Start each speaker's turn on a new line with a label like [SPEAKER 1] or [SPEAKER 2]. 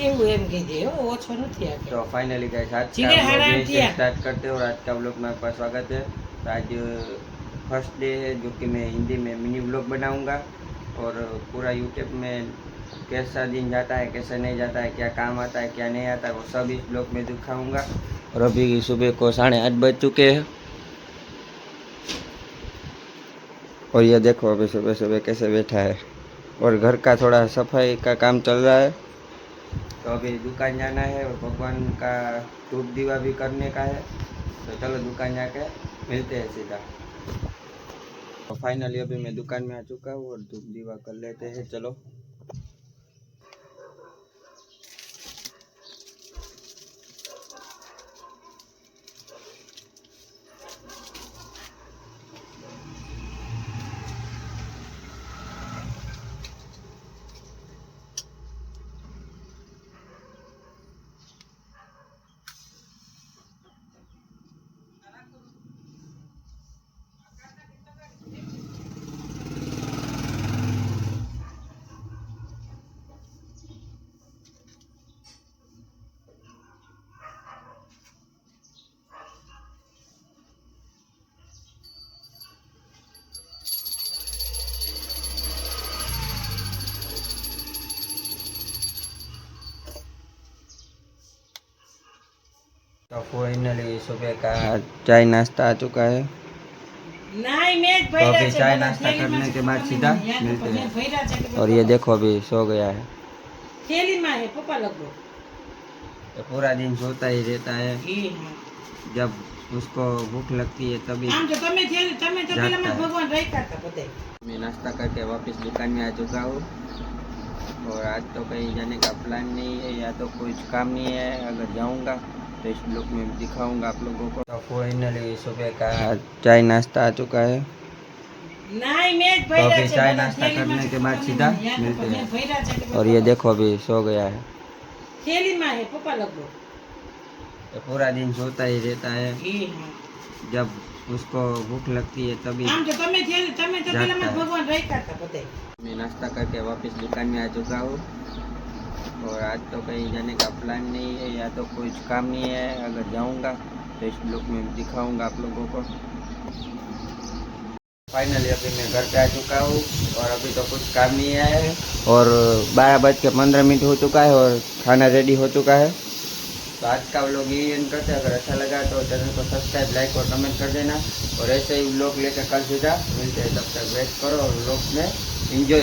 [SPEAKER 1] એવું એમ કહેજે હો, ઓછો નથી આ
[SPEAKER 2] तो फाइनली गाइस आज का
[SPEAKER 1] सीधे
[SPEAKER 2] व्लॉग
[SPEAKER 1] हरा
[SPEAKER 2] यहीं से
[SPEAKER 1] किया।
[SPEAKER 2] स्टार्ट करते हैं और आज का व्लॉग में आपका स्वागत है। तो आज फर्स्ट डे है जो कि मैं हिंदी में मिनी व्लॉग बनाऊंगा और पूरा यूट्यूब में कैसा दिन जाता है कैसा नहीं जाता है, क्या काम आता है क्या नहीं आता है, वो सब इस ब्लॉग में दिखाऊंगा। और अभी सुबह को 8:30 बज चुके हैं और ये देखो अभी सुबह सुबह कैसे बैठा है और घर का थोड़ा सफाई का काम चल रहा है। तो अभी दुकान जाना है और भगवान का धूप दीवा भी करने का है। तो चलो दुकान जाके मिलते हैं सीधा। तो फाइनली अभी मैं दुकान में आ चुका हूँ और धूप दीवा कर लेते हैं। चलो तो फाइनली सुबह का चाय नाश्ता आ चुका है।
[SPEAKER 1] नहीं मेज
[SPEAKER 2] तो
[SPEAKER 1] भैरा
[SPEAKER 2] अभी
[SPEAKER 1] छे,
[SPEAKER 2] चाय
[SPEAKER 1] बोला,
[SPEAKER 2] नाश्ता
[SPEAKER 1] थैली में
[SPEAKER 2] करने
[SPEAKER 1] छे,
[SPEAKER 2] के बाद
[SPEAKER 1] पप्पा
[SPEAKER 2] सीधा
[SPEAKER 1] ने यहाँ
[SPEAKER 2] मिलते
[SPEAKER 1] तो
[SPEAKER 2] हैं।
[SPEAKER 1] भैरा छे कि
[SPEAKER 2] और ये देखो अभी सो गया है।
[SPEAKER 1] थैली में है पप्पा लगो
[SPEAKER 2] तो पूरा दिन सोता ही रहता है,
[SPEAKER 1] ये हाँ
[SPEAKER 2] जब उसको भूख लगती है तभी
[SPEAKER 1] आम तो तमे थैली तमे तो
[SPEAKER 2] जागता
[SPEAKER 1] पेला में
[SPEAKER 2] है।
[SPEAKER 1] भगवान राख्या था बधाय।
[SPEAKER 2] मैं नाश्ता करके वापस दुकान में आ चुका हूँ और आज तो कहीं जाने का प्लान नहीं है या तो कुछ काम नहीं है। अगर जाऊँगा तो इस ब्लॉग में दिखाऊंगा आप लोगों को। तो फाइनली सुबह का चाय नाश्ता आ चुका है।
[SPEAKER 1] नहीं मेज
[SPEAKER 2] तो
[SPEAKER 1] भैरा
[SPEAKER 2] अभी
[SPEAKER 1] छे,
[SPEAKER 2] चाय
[SPEAKER 1] बोला,
[SPEAKER 2] नाश्ता
[SPEAKER 1] थैली में
[SPEAKER 2] करने
[SPEAKER 1] छे,
[SPEAKER 2] के बाद
[SPEAKER 1] पप्पा
[SPEAKER 2] सीधा
[SPEAKER 1] ने यहाँ तो
[SPEAKER 2] मिलते हैं।
[SPEAKER 1] भैरा छे कि
[SPEAKER 2] और ये देखो अभी सो गया है।
[SPEAKER 1] थैली में है पप्पा लगो
[SPEAKER 2] तो पूरा दिन सोता ही रहता है,
[SPEAKER 1] ये हाँ
[SPEAKER 2] जब उसको भूख लगती है तभी
[SPEAKER 1] आम तो तमे थैली तमे तो पेला
[SPEAKER 2] जागता
[SPEAKER 1] में
[SPEAKER 2] है।
[SPEAKER 1] भगवान राख्या था बधाय।
[SPEAKER 2] मैं नाश्ता करके वापस दुकान में आ चुका हूँ और आज तो कहीं जाने का प्लान नहीं है या तो कुछ काम नहीं है। अगर जाऊँगा तो इस ब्लॉग में दिखाऊंगा आप लोगों को। फाइनली अभी मैं घर पे आ चुका हूँ और अभी तो कुछ काम नहीं है और 12:15 हो चुका है और खाना रेडी हो चुका है। तो आज का व्लॉग यही एंड करते हैं। अगर अच्छा लगा तो चैनल को सब्सक्राइब लाइक और कमेंट कर देना और ऐसे ही व्लॉग लेकर कल सीधा मिलते हैं। तब तक वेट करो और व्लॉग में एंजॉय